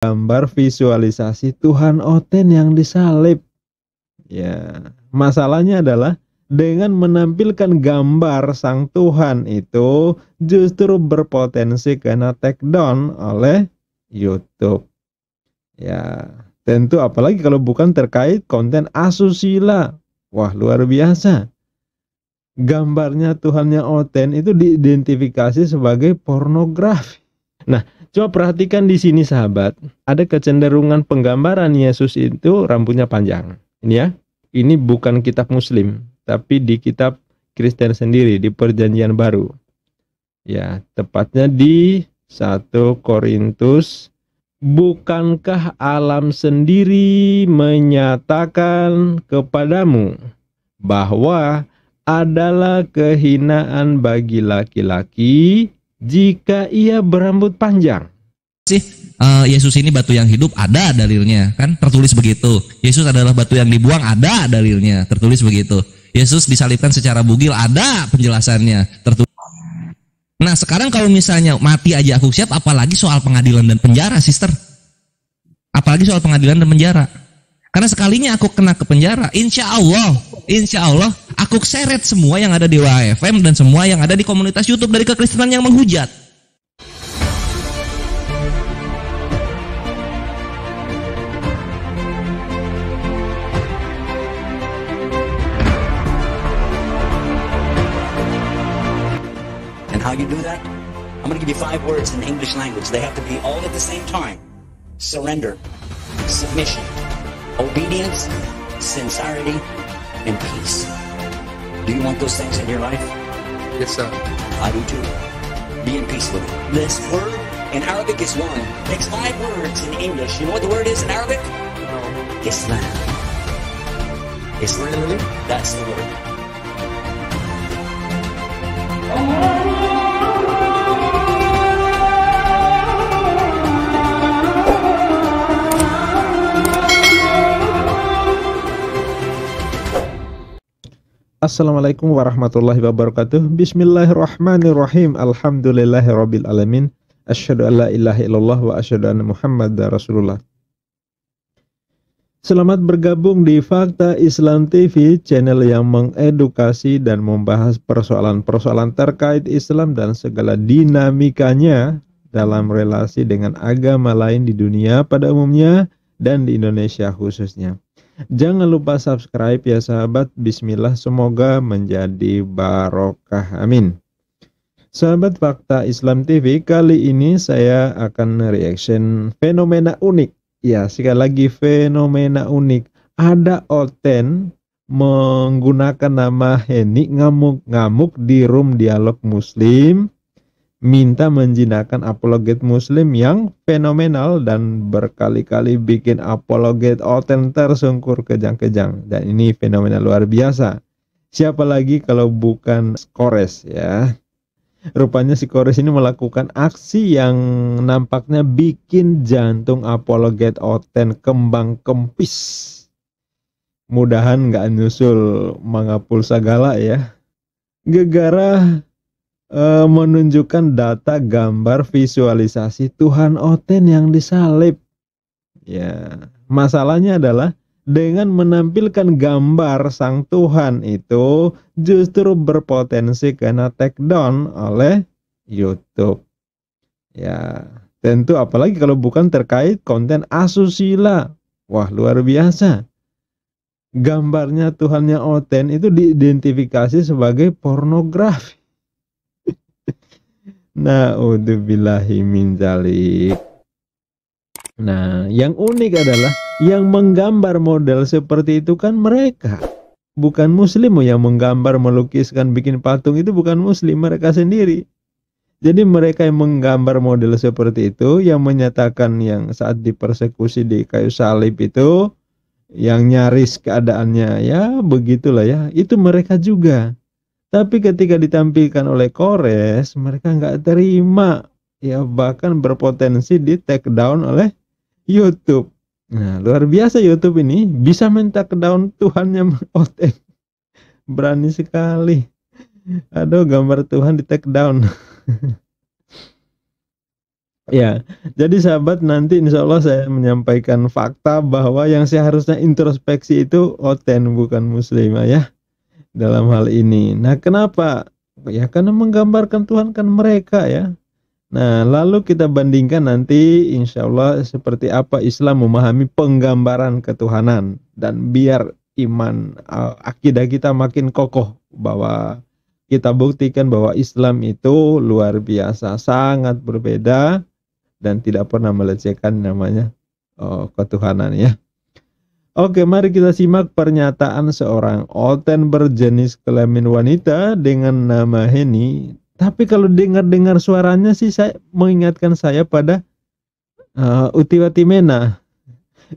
gambar visualisasi Tuhan Oten yang disalib. Ya, masalahnya adalah dengan menampilkan gambar sang Tuhan itu justru berpotensi kena take down oleh YouTube. Ya, tentu apalagi kalau bukan terkait konten asusila. Wah, luar biasa. Gambarnya Tuhannya Oten itu diidentifikasi sebagai pornografi. Nah, coba perhatikan di sini sahabat, ada kecenderungan penggambaran Yesus itu rambutnya panjang. Ini ya, ini bukan kitab Muslim, tapi di kitab Kristen sendiri di Perjanjian Baru. Ya, tepatnya di 1 Korintus, bukankah alam sendiri menyatakan kepadamu bahwa adalah kehinaan bagi laki-laki jika ia berambut panjang? Yesus ini batu yang hidup, ada dalilnya, kan tertulis begitu. Yesus adalah batu yang dibuang, ada dalilnya, tertulis begitu. Yesus disalibkan secara bugil, ada penjelasannya, tertulis. Nah sekarang kalau misalnya mati aja aku siap, apalagi soal pengadilan dan penjara, sister. Apalagi soal pengadilan dan penjara. Karena sekalinya aku kena ke penjara, insya Allah aku seret semua yang ada di WHFM dan semua yang ada di komunitas YouTube dari kekristenan yang menghujat. And how you do that? I'm going to give you 5 words in the English language. They have to be all at the same time. Surrender, submission, obedience, sincerity, and peace. Do you want those things in your life? Yes, sir. I do too. Be in peace with it. This word in Arabic is one. It's 5 words in English. You know what the word is in Arabic? Islam. Islam. Really? That's the word. Assalamualaikum warahmatullahi wabarakatuh. Bismillahirrahmanirrahim. Alhamdulillahirabbil alamin. Asyhadu an la ilaha illallah wa asyhadu anna Muhammadar Rasulullah. Selamat bergabung di Fakta Islam TV, channel yang mengedukasi dan membahas persoalan-persoalan terkait Islam dan segala dinamikanya dalam relasi dengan agama lain di dunia pada umumnya dan di Indonesia khususnya. Jangan lupa subscribe ya sahabat. Bismillah, semoga menjadi barokah, amin. Sahabat Fakta Islam TV, kali ini saya akan reaction fenomena unik. Ya, sekali lagi fenomena unik. Ada Oten menggunakan nama Heni ngamuk-ngamuk di room dialog muslim, minta menjinakkan apologet muslim yang fenomenal dan berkali-kali bikin apologet Oten tersungkur kejang-kejang. Dan ini fenomena luar biasa. Siapa lagi kalau bukan Skores ya. Rupanya si Skores ini melakukan aksi yang nampaknya bikin jantung apologet Oten kembang kempis. Mudahan nggak nyusul manga pulsa gala ya. Gegara menunjukkan data gambar visualisasi Tuhan Oten yang disalib. Ya, masalahnya adalah dengan menampilkan gambar sang Tuhan itu justru berpotensi kena take down oleh YouTube. Ya, tentu apalagi kalau bukan terkait konten asusila. Wah, luar biasa. Gambarnya Tuhannya Oten itu diidentifikasi sebagai pornografi. Na'udzubillahi min dzalik. Nah, yang unik adalah yang menggambar model seperti itu kan mereka, bukan muslim. Yang menggambar, melukiskan, bikin patung itu bukan muslim, mereka sendiri. Jadi mereka yang menggambar model seperti itu, yang menyatakan yang saat dipersekusi di kayu salib itu, yang nyaris keadaannya ya begitulah ya, itu mereka juga. Tapi ketika ditampilkan oleh Kores, mereka nggak terima, ya bahkan berpotensi di take down oleh YouTube. Nah, luar biasa YouTube ini bisa men-take down Tuhannya Oten. Berani sekali. Aduh, gambar Tuhan di take down. Ya, jadi sahabat, nanti insya Allah saya menyampaikan fakta bahwa yang seharusnya introspeksi itu Oten, bukan Muslimah ya, dalam hal ini. Nah, kenapa? Ya karena menggambarkan Tuhan kan mereka ya. Nah, lalu kita bandingkan nanti insya Allah seperti apa Islam memahami penggambaran ketuhanan, dan biar iman akidah kita makin kokoh, bahwa kita buktikan bahwa Islam itu luar biasa, sangat berbeda dan tidak pernah melecehkan namanya ketuhanan ya. Oke, mari kita simak pernyataan seorang Oten berjenis kelamin wanita dengan nama Heni. Tapi kalau dengar-dengar suaranya sih saya mengingatkan saya pada Uti Watimena.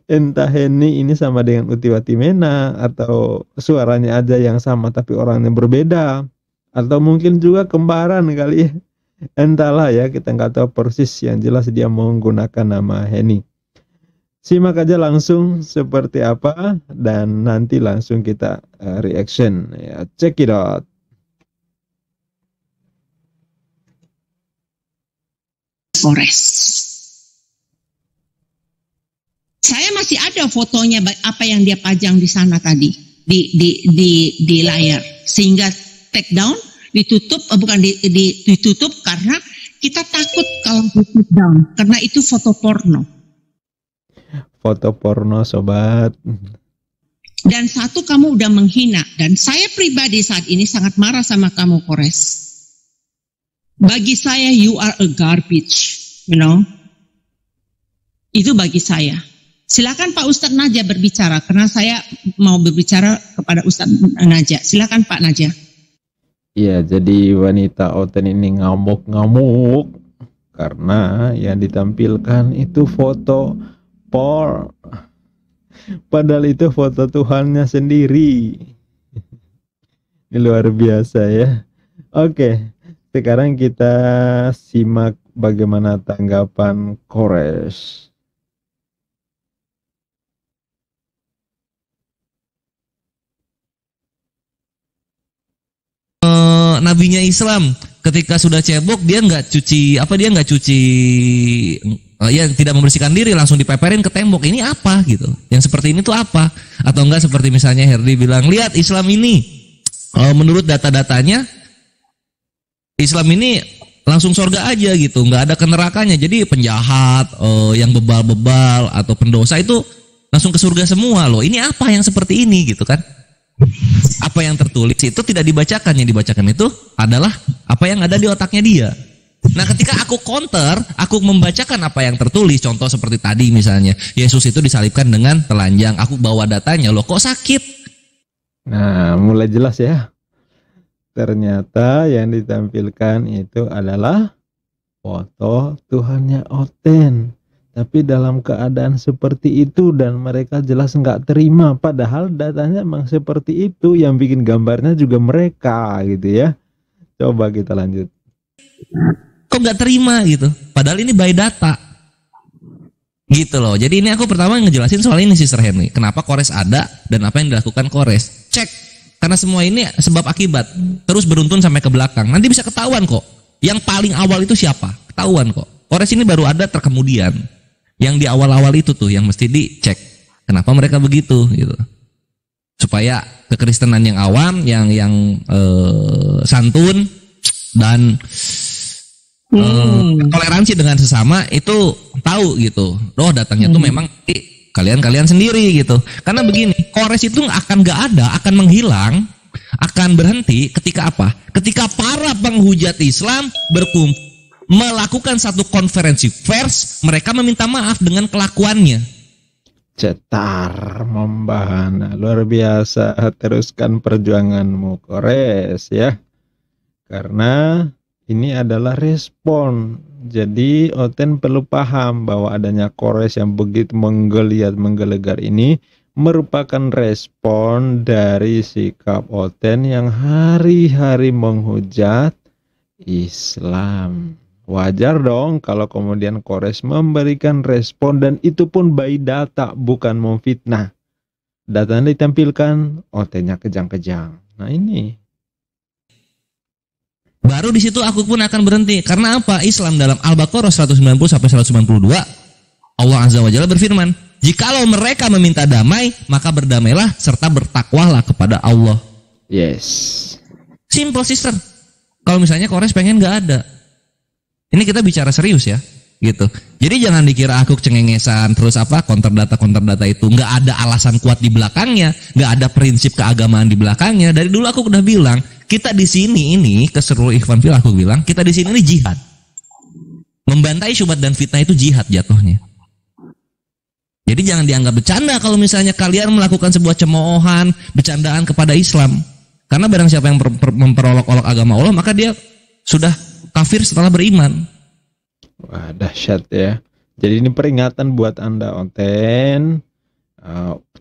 Entah Heni ini sama dengan Uti Watimena atau suaranya aja yang sama tapi orangnya berbeda, atau mungkin juga kembaran kali ya. Entahlah ya, kita nggak tahu persis, yang jelas dia menggunakan nama Heni. Simak aja langsung seperti apa dan nanti langsung kita reaction ya. Check it out. Forest. Saya masih ada fotonya apa yang dia pajang di sana tadi di layar, sehingga take down ditutup, bukan ditutup karena kita takut kalau di down karena itu foto porno. Foto porno sobat. Dan satu, kamu udah menghina, dan saya pribadi saat ini sangat marah sama kamu, Kores. Bagi saya you are a garbage, you know. Itu bagi saya. Silakan Pak Ustadz Naja berbicara karena saya mau berbicara kepada Ustadz Naja. Silakan Pak Naja. Iya, jadi wanita Oten ini ngamuk-ngamuk karena yang ditampilkan itu foto por, padahal itu foto Tuhannya sendiri. Ini luar biasa ya. Oke, sekarang kita simak bagaimana tanggapan Kores. Nabinya Islam ketika sudah cebok dia nggak cuci ya tidak membersihkan diri, langsung dipeperin ke tembok. Ini apa gitu? Yang seperti ini tuh apa? Atau enggak seperti misalnya Herdi bilang, lihat Islam ini menurut data-datanya Islam ini langsung surga aja gitu, nggak ada ke nerakanya. Jadi penjahat, yang bebal-bebal atau pendosa itu langsung ke surga semua loh. Ini apa yang seperti ini gitu kan? Apa yang tertulis itu tidak dibacakan, yang dibacakan itu adalah apa yang ada di otaknya dia. Nah, ketika aku counter, aku membacakan apa yang tertulis, contoh seperti tadi misalnya, Yesus itu disalibkan dengan telanjang, aku bawa datanya, loh kok sakit? Nah, mulai jelas ya. Ternyata yang ditampilkan itu adalah foto Tuhannya Oten. Tapi dalam keadaan seperti itu dan mereka jelas nggak terima. Padahal datanya emang seperti itu. Yang bikin gambarnya juga mereka gitu ya. Coba kita lanjut. Kok nggak terima gitu? Padahal ini by data. Gitu loh. Jadi ini aku pertama ngejelasin soal ini Sister Henry. Kenapa Kores ada dan apa yang dilakukan Kores. Cek. Karena semua ini sebab akibat. Terus beruntun sampai ke belakang. Nanti bisa ketahuan kok. Yang paling awal itu siapa? Ketahuan kok. Kores ini baru ada terkemudian. Yang di awal-awal itu tuh yang mesti dicek. Kenapa mereka begitu gitu. Supaya kekristenan yang awam, yang santun dan toleransi dengan sesama itu tahu gitu. Oh, datangnya tuh memang kalian sendiri gitu. Karena begini, Kores itu akan gak ada, akan menghilang, akan berhenti ketika apa? Ketika para penghujat Islam berkumpul melakukan satu konferensi pers, mereka meminta maaf dengan kelakuannya. Cetar membahana, luar biasa. Teruskan perjuanganmu Kores ya. Karena ini adalah respon. Jadi Oten perlu paham bahwa adanya Kores yang begitu menggelegar ini merupakan respon dari sikap Oten yang hari-hari menghujat Islam. Wajar dong kalau kemudian Kores memberikan respon, dan itu pun by data, bukan memfitnah. Datanya ditampilkan, Otennya kejang-kejang. Nah ini. Baru di situ aku pun akan berhenti. Karena apa? Islam dalam Al-Baqarah 190 sampai 192 Allah Azza wa Jalla berfirman, jikalau mereka meminta damai, maka berdamailah serta bertakwalah kepada Allah. Yes. Simple, sister. Kalau misalnya Kores pengen nggak ada. Ini kita bicara serius ya, gitu. Jadi jangan dikira aku cengengesan terus apa counter data itu, nggak ada alasan kuat di belakangnya, nggak ada prinsip keagamaan di belakangnya. Dari dulu aku udah bilang, kita di sini ini ke seluruh Ikhwan Fillah aku bilang, kita di sini ini jihad. Membantai syubhat dan fitnah itu jihad jatuhnya. Jadi jangan dianggap bercanda kalau misalnya kalian melakukan sebuah cemoohan, bercandaan kepada Islam. Karena barang siapa yang memperolok-olok agama Allah, maka dia sudah kafir setelah beriman. Wah, dahsyat ya. Jadi ini peringatan buat Anda Onten.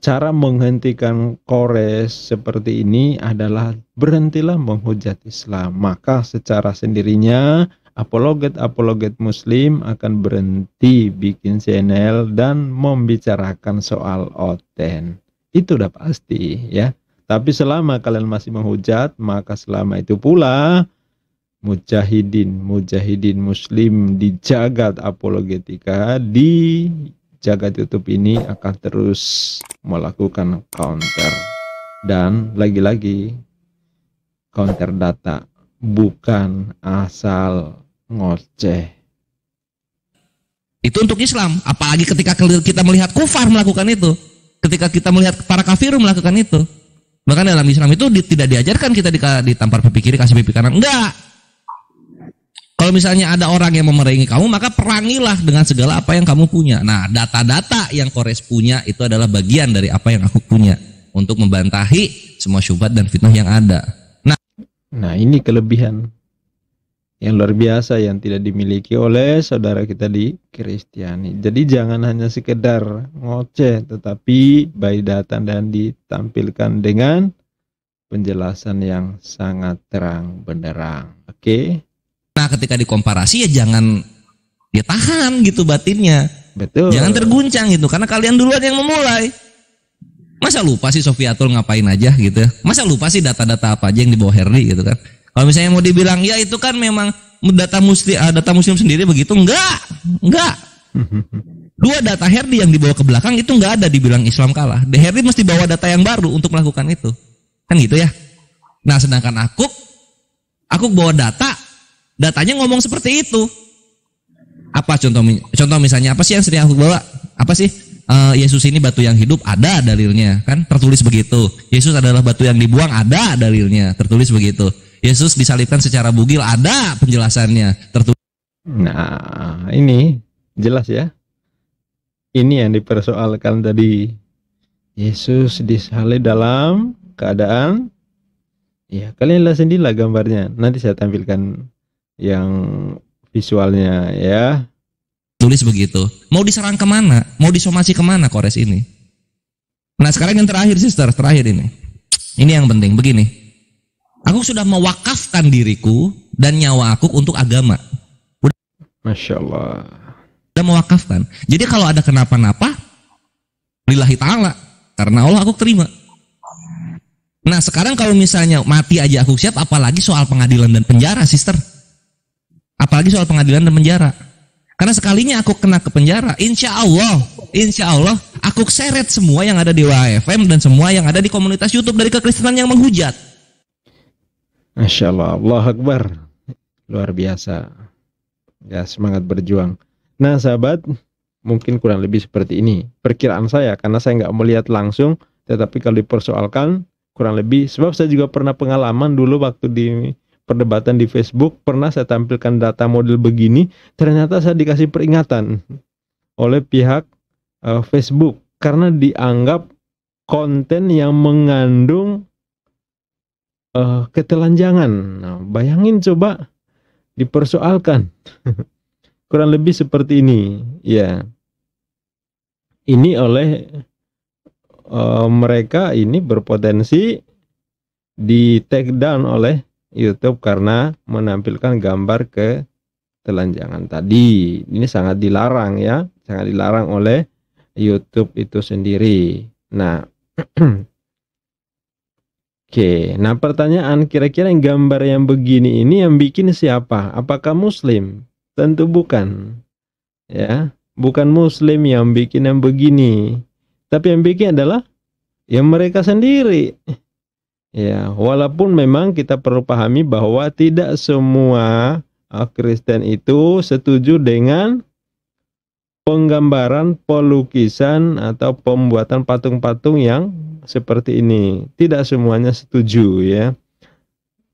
Cara menghentikan Kores seperti ini adalah berhentilah menghujat Islam. Maka secara sendirinya apologet Muslim akan berhenti bikin channel dan membicarakan soal Onten. Itu udah pasti ya. Tapi selama kalian masih menghujat, maka selama itu pula mujahidin Muslim di jagat apologetika, di jagat YouTube ini akan terus melakukan counter. Dan lagi-lagi counter data, bukan asal ngoceh. Itu untuk Islam. Apalagi ketika kita melihat kufar melakukan itu, ketika kita melihat para kafir melakukan itu. Bahkan dalam Islam itu tidak diajarkan kita ditampar pipi kiri kasih pipi kanan. Enggak. Kalau misalnya ada orang yang memerangi kamu, maka perangilah dengan segala apa yang kamu punya. Nah, data-data yang Kores punya itu adalah bagian dari apa yang aku punya untuk membantahi semua syubhat dan fitnah yang ada. Nah, ini kelebihan yang luar biasa yang tidak dimiliki oleh saudara kita di Kristiani. Jadi jangan hanya sekedar ngoceh, tetapi by data dan ditampilkan dengan penjelasan yang sangat terang benderang. Oke? Nah, ketika dikomparasi ya jangan ya tahan gitu batinnya. Betul. Jangan terguncang gitu karena kalian duluan yang memulai. Masa lupa sih Sofiatul ngapain aja gitu ya? Masa lupa sih data-data apa aja yang dibawa Herdi gitu kan? Kalau misalnya mau dibilang ya itu kan memang data muslim sendiri begitu, enggak. Dua data Herdi yang dibawa ke belakang itu enggak ada dibilang Islam kalah. Herdi mesti bawa data yang baru untuk melakukan itu. Kan gitu ya. Nah, sedangkan aku bawa datanya ngomong seperti itu. Apa contoh misalnya apa sih yang sering aku bawa? Apa sih? Yesus ini batu yang hidup, ada dalilnya kan tertulis begitu. Yesus adalah batu yang dibuang, ada dalilnya tertulis begitu. Yesus disalibkan secara bugil, ada penjelasannya tertulis. Nah, ini jelas ya. Ini yang dipersoalkan tadi. Yesus disalib dalam keadaan, ya kalian lihat sendirilah gambarnya. Nanti saya tampilkan yang visualnya ya. Tulis begitu. Mau diserang kemana? Mau disomasi kemana Kores ini? Nah, sekarang yang terakhir sister, terakhir ini. Ini yang penting, begini. Aku sudah mewakafkan diriku dan nyawa aku untuk agama. Masya Allah. Sudah mewakafkan. Jadi kalau ada kenapa-napa, lillahi ta'ala. Karena Allah aku terima. Nah, sekarang kalau misalnya mati aja aku siap, apalagi soal pengadilan dan penjara, sister. Apalagi soal pengadilan dan penjara. Karena sekalinya aku kena ke penjara, insya Allah, aku seret semua yang ada di WAFM dan semua yang ada di komunitas YouTube dari kekristenan yang menghujat. Masya Allah, Allah Akbar. Luar biasa. Ya, semangat berjuang. Nah, sahabat, mungkin kurang lebih seperti ini perkiraan saya, karena saya nggak melihat langsung, tetapi kalau dipersoalkan kurang lebih, sebab saya juga pernah pengalaman dulu waktu di perdebatan di Facebook, pernah saya tampilkan data model begini, ternyata saya dikasih peringatan oleh pihak Facebook karena dianggap konten yang mengandung ketelanjangan. Nah, bayangin coba dipersoalkan. Kurang lebih seperti ini ya. Ini oleh mereka ini berpotensi di take down oleh YouTube karena menampilkan gambar ketelanjangan tadi. Ini sangat dilarang ya, sangat dilarang oleh YouTube itu sendiri. Nah, Oke, nah pertanyaan, kira-kira yang gambar yang begini ini yang bikin siapa? Apakah Muslim? Tentu bukan. Ya, bukan Muslim yang bikin yang begini. Tapi yang bikin adalah yang mereka sendiri. Ya, walaupun memang kita perlu pahami bahwa tidak semua Kristen itu setuju dengan penggambaran, pelukisan atau pembuatan patung-patung yang seperti ini. Tidak semuanya setuju ya.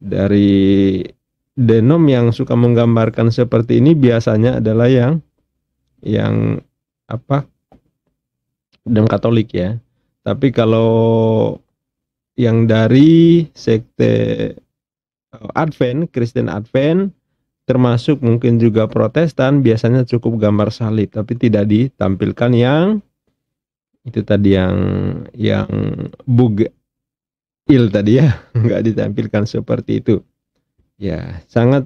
Dari denom yang suka menggambarkan seperti ini biasanya adalah yang apa? Denom Katolik ya. Tapi kalau yang dari sekte Advent, Kristen Advent, termasuk mungkin juga Protestan, biasanya cukup gambar salib, tapi tidak ditampilkan yang itu tadi yang bugil tadi ya, nggak ditampilkan seperti itu. Ya, sangat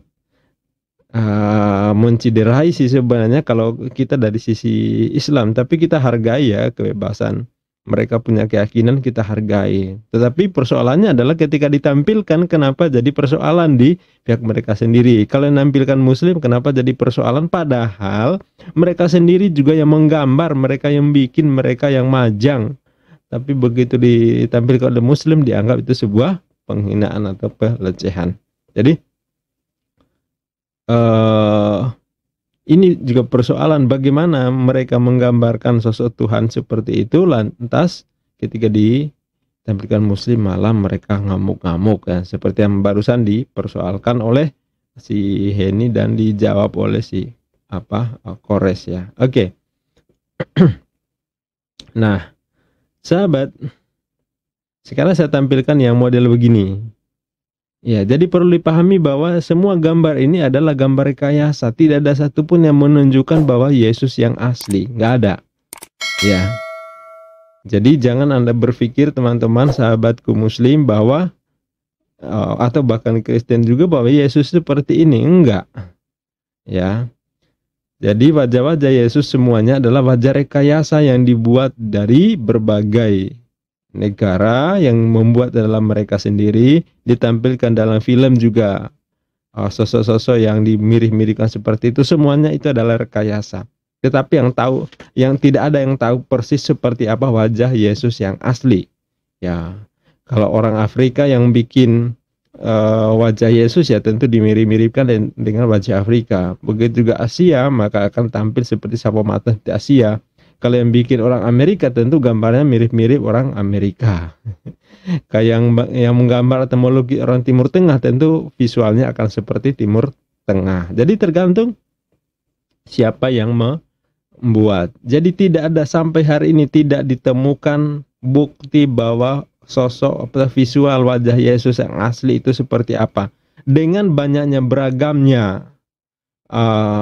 menciderai sih sebenarnya kalau kita dari sisi Islam, tapi kita hargai ya kebebasan. Mereka punya keyakinan, kita hargai. Tetapi persoalannya adalah ketika ditampilkan, kenapa jadi persoalan di pihak mereka sendiri. Kalau menampilkan Muslim, kenapa jadi persoalan? Padahal mereka sendiri juga yang menggambar, mereka yang bikin, mereka yang majang. Tapi begitu ditampilkan oleh Muslim, dianggap itu sebuah penghinaan atau pelecehan. Jadi ini juga persoalan bagaimana mereka menggambarkan sosok Tuhan seperti itu, lantas ketika ditampilkan Muslim malah mereka ngamuk-ngamuk ya, seperti yang barusan dipersoalkan oleh si Henny dan dijawab oleh si Kores ya. Oke. Nah, sahabat, sekarang saya tampilkan yang model begini. Ya, jadi perlu dipahami bahwa semua gambar ini adalah gambar rekayasa. Tidak ada satupun yang menunjukkan bahwa Yesus yang asli. Nggak ada. Ya. Jadi jangan Anda berpikir teman-teman sahabatku Muslim bahwa atau bahkan Kristen juga bahwa Yesus seperti ini. Enggak. Ya. Jadi wajah-wajah Yesus semuanya adalah wajah rekayasa yang dibuat dari berbagai negara, yang membuat dalam mereka sendiri, ditampilkan dalam film juga sosok-sosok yang dimirip-miripkan seperti itu, semuanya itu adalah rekayasa. Tetapi yang tidak ada yang tahu persis seperti apa wajah Yesus yang asli. Ya, kalau orang Afrika yang bikin wajah Yesus ya tentu dimirip-miripkan dengan wajah Afrika. Begitu juga Asia, maka akan tampil seperti sapo mata di Asia. Kalau yang bikin orang Amerika tentu gambarnya mirip-mirip orang Amerika. Kayak yang menggambar atau melukis orang Timur Tengah tentu visualnya akan seperti Timur Tengah. Jadi tergantung siapa yang membuat. Jadi tidak ada sampai hari ini tidak ditemukan bukti bahwa sosok atau visual wajah Yesus yang asli itu seperti apa. Dengan banyaknya beragamnya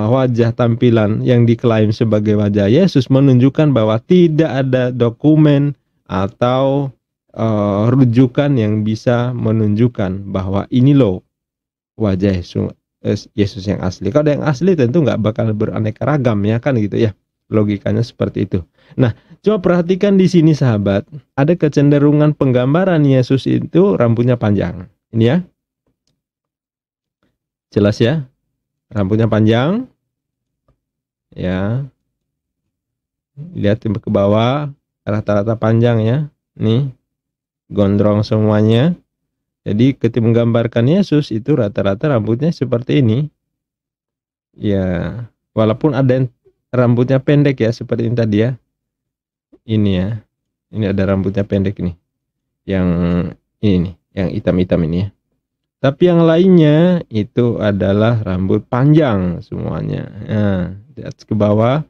wajah tampilan yang diklaim sebagai wajah Yesus menunjukkan bahwa tidak ada dokumen atau rujukan yang bisa menunjukkan bahwa ini loh wajah Yesus yang asli. Kalau yang asli tentu nggak bakal beraneka ragam ya kan gitu ya, logikanya seperti itu. Nah, coba perhatikan di sini sahabat, ada kecenderungan penggambaran Yesus itu rambutnya panjang. Ini ya, jelas ya. Rambutnya panjang, ya. Lihat ke bawah, rata-rata panjang ya. Nih, gondrong semuanya. Jadi ketika menggambarkan Yesus itu rata-rata rambutnya seperti ini. Ya, walaupun ada yang rambutnya pendek ya, seperti ini tadi ya. Ini ya, ini ada rambutnya pendek nih. Yang ini nih, yang hitam-hitam ini ya. Tapi yang lainnya itu adalah rambut panjang semuanya. Nah, lihat ke bawah,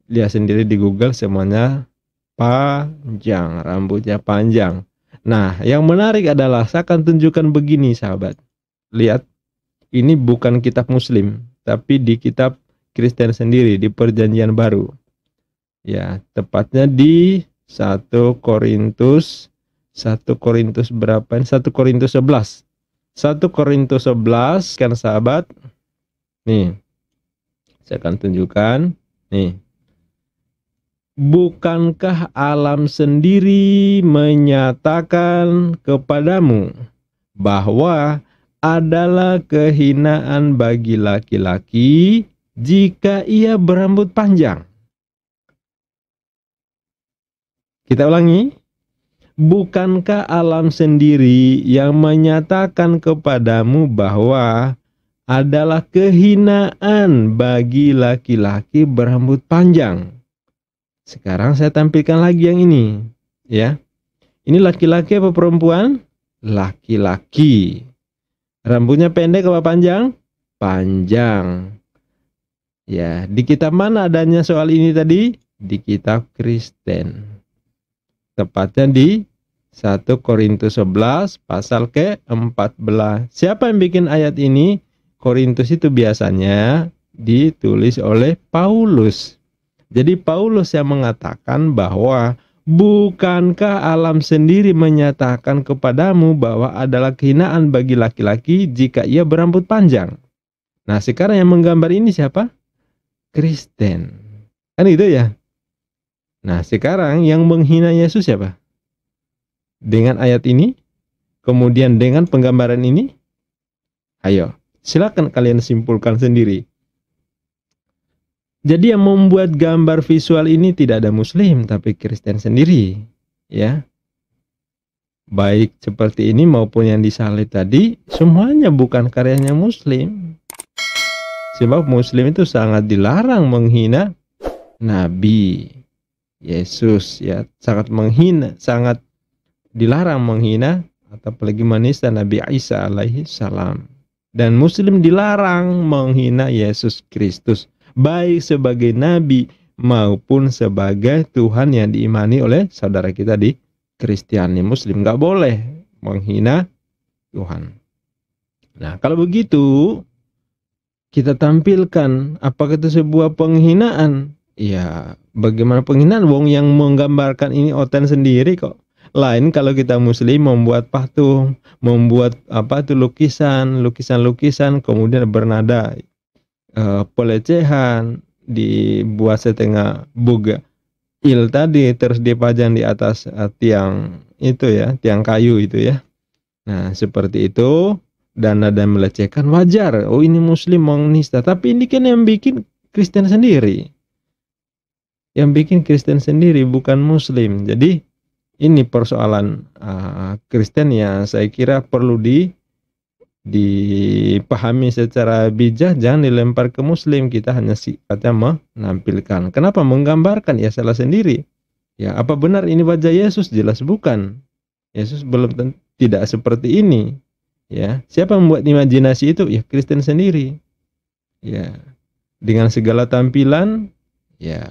lihat sendiri di Google semuanya panjang, rambutnya panjang. Nah, yang menarik adalah saya akan tunjukkan begini sahabat. Lihat, ini bukan kitab Muslim, tapi di kitab Kristen sendiri, di Perjanjian Baru. Ya, tepatnya di 1 Korintus berapa? 1 Korintus 11. 1 Korintus 11 kan sahabat. Nih. Saya akan tunjukkan. Nih. bukankah alam sendiri menyatakan kepadamu bahwa adalah kehinaan bagi laki-laki jika ia berambut panjang? Kita ulangi. Bukankah alam sendiri yang menyatakan kepadamu bahwa adalah kehinaan bagi laki-laki berambut panjang? Sekarang saya tampilkan lagi yang ini, ya. Ini laki-laki apa perempuan? Laki-laki. Rambutnya pendek apa panjang? Panjang. Ya, di kitab mana adanya soal ini tadi? Di kitab Kristen. Tepatnya di 1 Korintus 11 pasal ke-14. Siapa yang bikin ayat ini? Korintus itu biasanya ditulis oleh Paulus. Jadi Paulus yang mengatakan bahwa bukankah alam sendiri menyatakan kepadamu bahwa adalah kehinaan bagi laki-laki jika ia berambut panjang? Nah, sekarang yang menggambar ini siapa? Kristen. Kan itu ya? Nah, sekarang yang menghina Yesus siapa? Dengan ayat ini, kemudian dengan penggambaran ini, ayo, silakan kalian simpulkan sendiri. Jadi yang membuat gambar visual ini tidak ada Muslim, tapi Kristen sendiri, ya. Baik seperti ini maupun yang disalib tadi, semuanya bukan karyanya Muslim. Sebab Muslim itu sangat dilarang menghina Nabi Yesus, ya, sangat menghina, sangat dilarang menghina atau apalagi menista Nabi Isa alaihi salam. Dan Muslim dilarang menghina Yesus Kristus, baik sebagai Nabi maupun sebagai Tuhan yang diimani oleh saudara kita di Kristiani. Muslim nggak boleh menghina Tuhan. Nah, kalau begitu kita tampilkan apakah itu sebuah penghinaan? Ya, bagaimana penghinaan? Wong yang menggambarkan ini Oten sendiri kok. Lain kalau kita Muslim membuat patung, membuat lukisan, kemudian bernada pelecehan, dibuat setengah buga il tadi, terus dipajang di atas tiang itu ya, tiang kayu itu ya. Nah, seperti itu, dan ada melecehkan, wajar. Oh, ini Muslim menista, tapi ini kan yang bikin Kristen sendiri. Yang bikin Kristen sendiri, bukan Muslim. Jadi ini persoalan Kristen yang saya kira perlu dipahami secara bijak, jangan dilempar ke Muslim. Kita hanya sifatnya menampilkan. Kenapa menggambarkan? Ya salah sendiri. Ya, apa benar ini wajah Yesus? Jelas bukan. Yesus belum tidak seperti ini. Ya, siapa yang membuat imajinasi itu? Ya Kristen sendiri. Ya, dengan segala tampilan, ya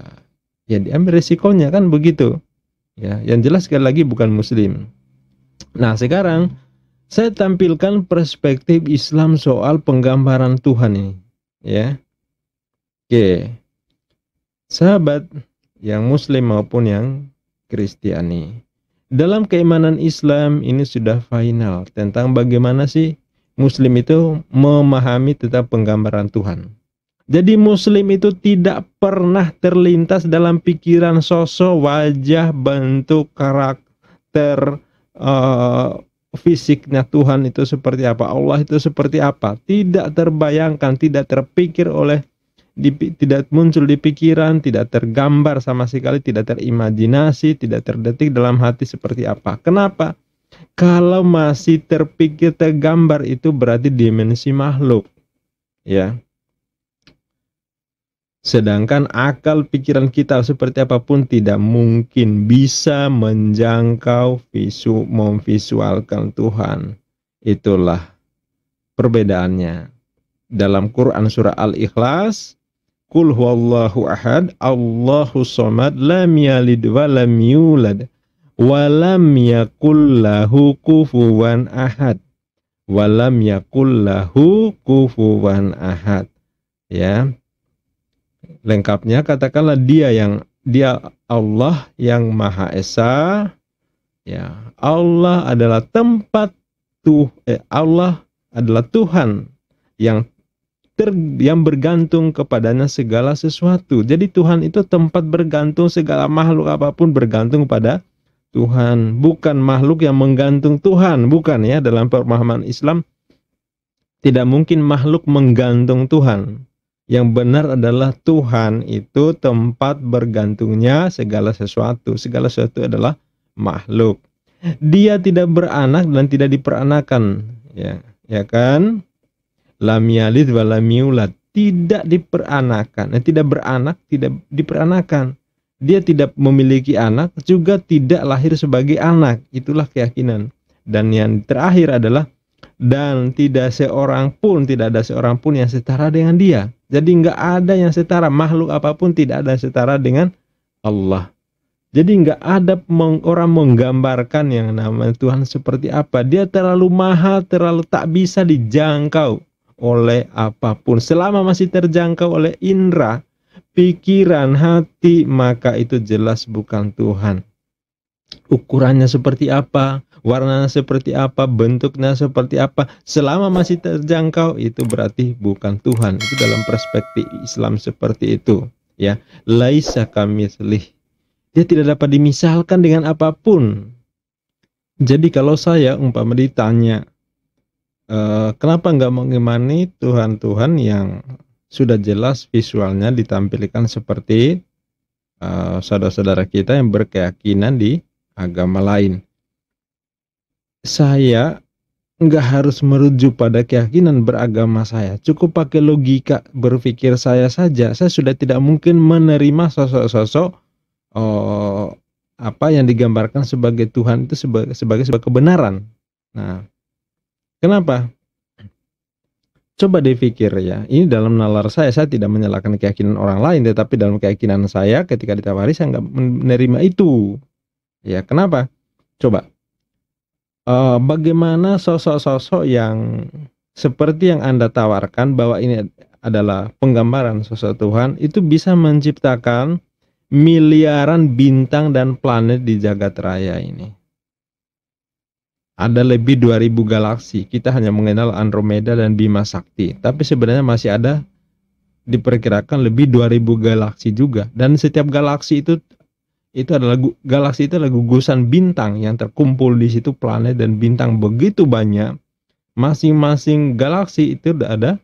diambil resikonya, kan begitu. Ya, yang jelas sekali lagi bukan Muslim. Nah, sekarang saya tampilkan perspektif Islam soal penggambaran Tuhan ini, ya. Oke. Sahabat yang Muslim maupun yang Kristiani, dalam keimanan Islam ini sudah final tentang bagaimana sih Muslim itu memahami tentang penggambaran Tuhan. Jadi Muslim itu tidak pernah terlintas dalam pikiran sosok, wajah, bentuk, karakter, fisiknya Tuhan itu seperti apa, Allah itu seperti apa. Tidak terbayangkan, tidak terpikir tidak muncul di pikiran, tidak tergambar sama sekali, tidak terimajinasi, tidak terdetik dalam hati seperti apa. Kenapa? Kalau masih terpikir, tergambar, itu berarti dimensi makhluk, ya. Sedangkan akal pikiran kita seperti apapun tidak mungkin bisa menjangkau memvisualkan Tuhan. Itulah perbedaannya. Dalam Quran surah Al-Ikhlas, Qul huwallahu ahad, Allahu somad, lam yalid wa lam yulad, wa lam yakul lahu kufuwan ahad. Wa lam yakul lahu kufuwan ahad. Ya. Lengkapnya katakanlah dia Allah yang Maha Esa, ya. Allah adalah Allah adalah Tuhan yang yang bergantung kepadanya segala sesuatu. Jadi Tuhan itu tempat bergantung, segala makhluk apapun bergantung pada Tuhan, bukan makhluk yang menggantung Tuhan, bukan ya. Dalam pemahaman Islam tidak mungkin makhluk menggantung Tuhan. Yang benar adalah Tuhan itu tempat bergantungnya segala sesuatu. Segala sesuatu adalah makhluk. Dia tidak beranak dan tidak diperanakan, ya kan? Lam yalid wa lam yulad, tidak diperanakan, tidak beranak, tidak diperanakan. Dia tidak memiliki anak, juga tidak lahir sebagai anak. Itulah keyakinan. Dan yang terakhir adalah, dan tidak ada seorang pun yang setara dengan dia. Jadi nggak ada yang setara, makhluk apapun tidak ada yang setara dengan Allah. Jadi nggak ada orang menggambarkan yang namanya Tuhan seperti apa. Dia terlalu mahal, terlalu tak bisa dijangkau oleh apapun. Selama masih terjangkau oleh indera, pikiran, hati, maka itu jelas bukan Tuhan. Ukurannya seperti apa, warnanya seperti apa, bentuknya seperti apa, selama masih terjangkau, itu berarti bukan Tuhan. Itu dalam perspektif Islam seperti itu, ya. Laisa kamitslih, dia tidak dapat dimisalkan dengan apapun. Jadi kalau saya umpama ditanya, kenapa nggak mengimani Tuhan-Tuhan yang sudah jelas visualnya ditampilkan seperti saudara-saudara kita yang berkeyakinan di agama lain. Saya nggak harus merujuk pada keyakinan beragama saya. Cukup pakai logika berpikir saya saja. Saya sudah tidak mungkin menerima sosok-sosok apa yang digambarkan sebagai Tuhan itu sebagai kebenaran. Nah, kenapa? Coba dipikir ya, ini dalam nalar saya tidak menyalahkan keyakinan orang lain, tetapi dalam keyakinan saya ketika ditawari saya nggak menerima itu. Ya, kenapa? Coba, bagaimana sosok-sosok yang seperti yang Anda tawarkan bahwa ini adalah penggambaran sosok Tuhan, itu bisa menciptakan miliaran bintang dan planet di jagat raya ini. Ada lebih 2000 galaksi. Kita hanya mengenal Andromeda dan Bima Sakti. Tapi sebenarnya masih ada, diperkirakan lebih 2000 galaksi juga. Dan setiap galaksi itu adalah gugusan bintang yang terkumpul di situ, planet dan bintang begitu banyak. Masing-masing galaksi itu ada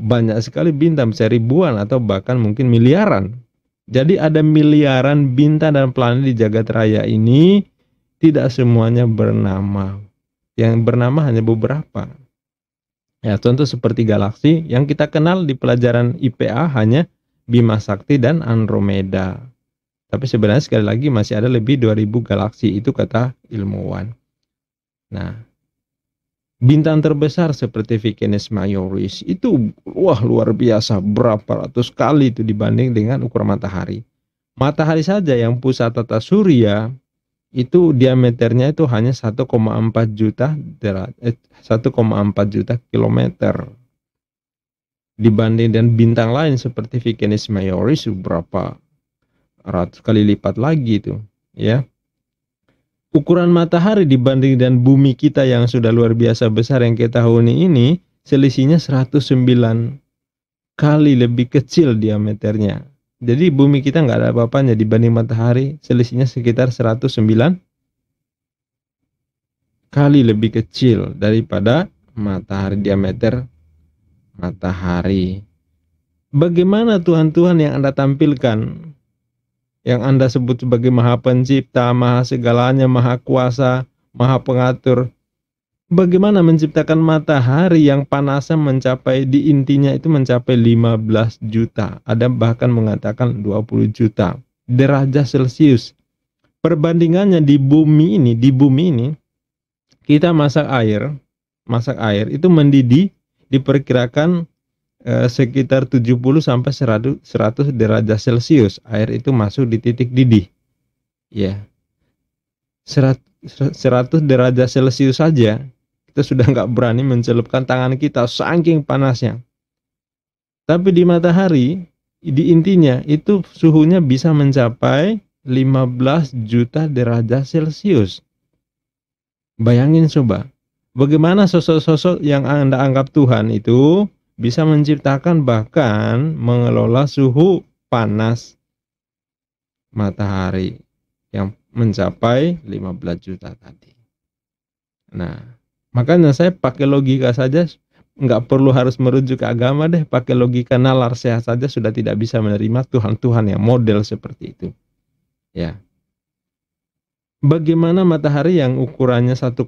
banyak sekali bintang, bisa ribuan atau bahkan mungkin miliaran. Jadi ada miliaran bintang dan planet di jagat raya ini. Tidak semuanya bernama. Yang bernama hanya beberapa. Ya, contoh seperti galaksi yang kita kenal di pelajaran IPA hanya Bima Sakti dan Andromeda. Tapi sebenarnya sekali lagi masih ada lebih 2000 galaksi, itu kata ilmuwan. Nah, bintang terbesar seperti Vicunus Majoris itu luar biasa, berapa ratus kali itu dibanding dengan ukuran matahari. Matahari saja yang pusat tata surya itu diameternya itu hanya 1,4 juta kilometer. Dibanding dengan bintang lain seperti Vicunus Majoris berapa ratus kali lipat lagi itu, ya. Ukuran matahari dibanding dengan bumi kita yang sudah luar biasa besar yang kita huni ini, selisihnya 109 kali lebih kecil diameternya. Jadi bumi kita nggak ada apa-apanya dibanding matahari, selisihnya sekitar 109 kali lebih kecil daripada matahari, diameter matahari. Bagaimana Tuhan-Tuhan yang Anda tampilkan, yang Anda sebut sebagai Maha Pencipta, Maha Segalanya, Maha Kuasa, Maha Pengatur, bagaimana menciptakan matahari yang panasnya mencapai, di intinya itu mencapai 15 juta. Ada bahkan mengatakan 20 juta derajat Celcius. Perbandingannya di bumi ini kita masak air itu mendidih diperkirakan sekitar 70 sampai 100 derajat Celcius. Air itu masuk di titik didih. Ya. 100 derajat Celcius saja kita sudah nggak berani mencelupkan tangan kita saking panasnya. Tapi di matahari, di intinya itu suhunya bisa mencapai 15 juta derajat Celcius. Bayangin coba, Bagaimana sosok-sosok yang Anda anggap Tuhan itu bisa menciptakan bahkan mengelola suhu panas matahari yang mencapai 15 juta tadi. Nah, makanya saya pakai logika saja, nggak perlu harus merujuk ke agama deh, pakai logika nalar sehat saja sudah tidak bisa menerima Tuhan-Tuhan yang model seperti itu. Ya. Bagaimana matahari yang ukurannya 1,4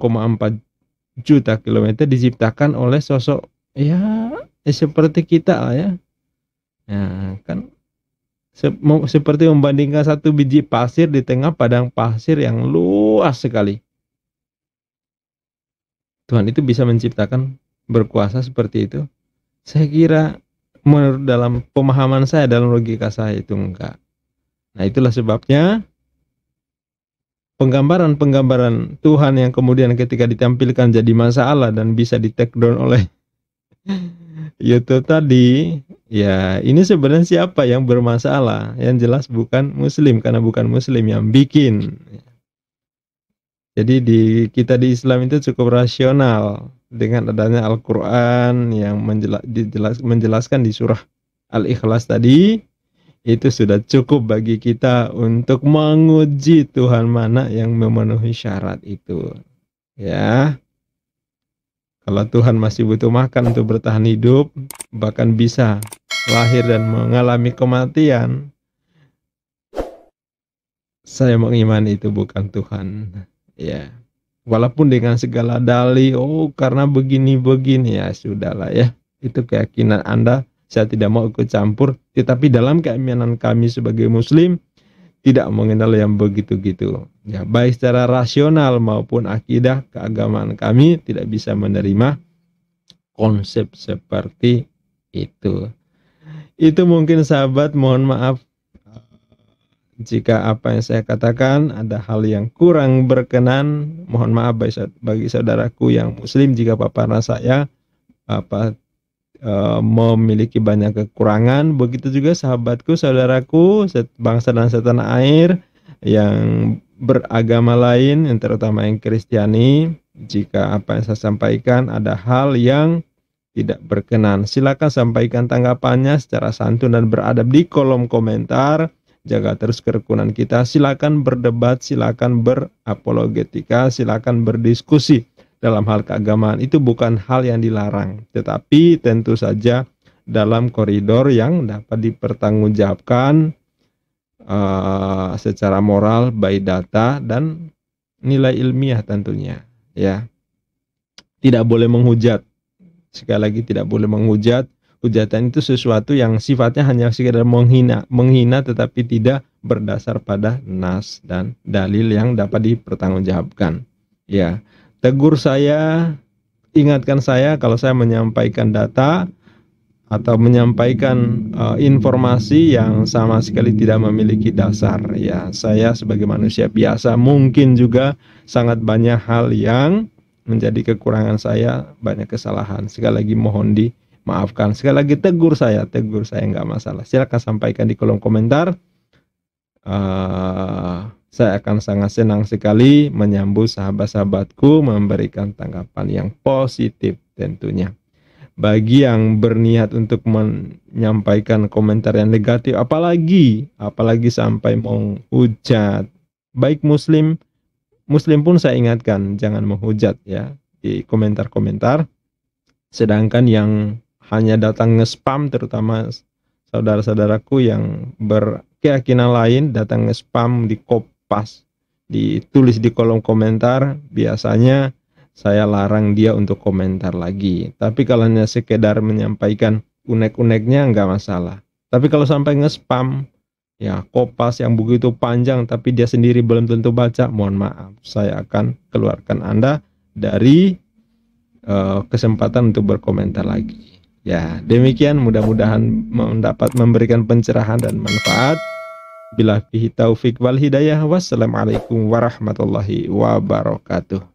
juta kilometer diciptakan oleh sosok ya seperti kita lah ya. Ya, kan seperti membandingkan satu biji pasir di tengah padang pasir yang luas sekali. Tuhan itu bisa menciptakan, berkuasa seperti itu? Saya kira menurut dalam pemahaman saya, dalam logika saya itu enggak. Nah, itulah sebabnya penggambaran Tuhan yang kemudian ketika ditampilkan jadi masalah dan bisa di take down oleh YouTube tadi, ya ini sebenarnya siapa yang bermasalah? Yang jelas bukan Muslim, karena bukan Muslim yang bikin. Jadi kita di Islam itu cukup rasional dengan adanya Al-Quran yang menjelaskan di surah Al-Ikhlas tadi, itu sudah cukup bagi kita untuk menguji Tuhan mana yang memenuhi syarat itu. Ya, kalau Tuhan masih butuh makan untuk bertahan hidup, bahkan bisa lahir dan mengalami kematian, saya mengimani itu bukan Tuhan. Ya, walaupun dengan segala dalih, karena begini-begini, ya sudahlah ya, itu keyakinan Anda, saya tidak mau ikut campur. Tetapi dalam keimanan kami sebagai Muslim tidak mengenal yang begitu-gitu. Ya, baik secara rasional maupun akidah keagamaan kami tidak bisa menerima konsep seperti itu. Itu mungkin sahabat, mohon maaf jika apa yang saya katakan ada hal yang kurang berkenan. Mohon maaf bagi saudaraku yang Muslim jika paparan saya memiliki banyak kekurangan. Begitu juga sahabatku, saudaraku, bangsa dan setanah air yang beragama lain, yang terutama yang Kristiani. Jika apa yang saya sampaikan ada hal yang tidak berkenan, silakan sampaikan tanggapannya secara santun dan beradab di kolom komentar. Jaga terus kerukunan kita, silakan berdebat, silakan berapologetika, silakan berdiskusi dalam hal keagamaan. Itu bukan hal yang dilarang, tetapi tentu saja dalam koridor yang dapat dipertanggungjawabkan secara moral, by data dan nilai ilmiah tentunya. Ya, tidak boleh menghujat. Sekali lagi, tidak boleh menghujat. Hujatan itu sesuatu yang sifatnya hanya sekedar menghina tetapi tidak berdasar pada nas dan dalil yang dapat dipertanggungjawabkan. Ya, tegur saya, ingatkan saya kalau saya menyampaikan data atau menyampaikan informasi yang sama sekali tidak memiliki dasar. Ya, saya sebagai manusia biasa mungkin juga sangat banyak hal yang menjadi kekurangan saya, banyak kesalahan. Sekali lagi mohon dimaafkan. Sekali lagi tegur saya nggak masalah. Silakan sampaikan di kolom komentar. Saya akan sangat senang sekali menyambut sahabat-sahabatku memberikan tanggapan yang positif tentunya. Bagi yang berniat untuk menyampaikan komentar yang negatif, apalagi sampai menghujat, baik Muslim pun saya ingatkan jangan menghujat ya di komentar-komentar. Sedangkan yang hanya datang nge-spam, terutama saudara-saudaraku yang berkeyakinan lain, datang nge-spam, dikopas, ditulis di kolom komentar, biasanya saya larang dia untuk komentar lagi. Tapi kalau hanya sekedar menyampaikan unek-uneknya nggak masalah. Tapi kalau sampai nge-spam, ya kopas yang begitu panjang tapi dia sendiri belum tentu baca, mohon maaf, saya akan keluarkan Anda dari kesempatan untuk berkomentar lagi. Ya, demikian, mudah-mudahan mendapat memberikan pencerahan dan manfaat. Billahi taufik wal hidayah. Wassalamualaikum warahmatullahi wabarakatuh.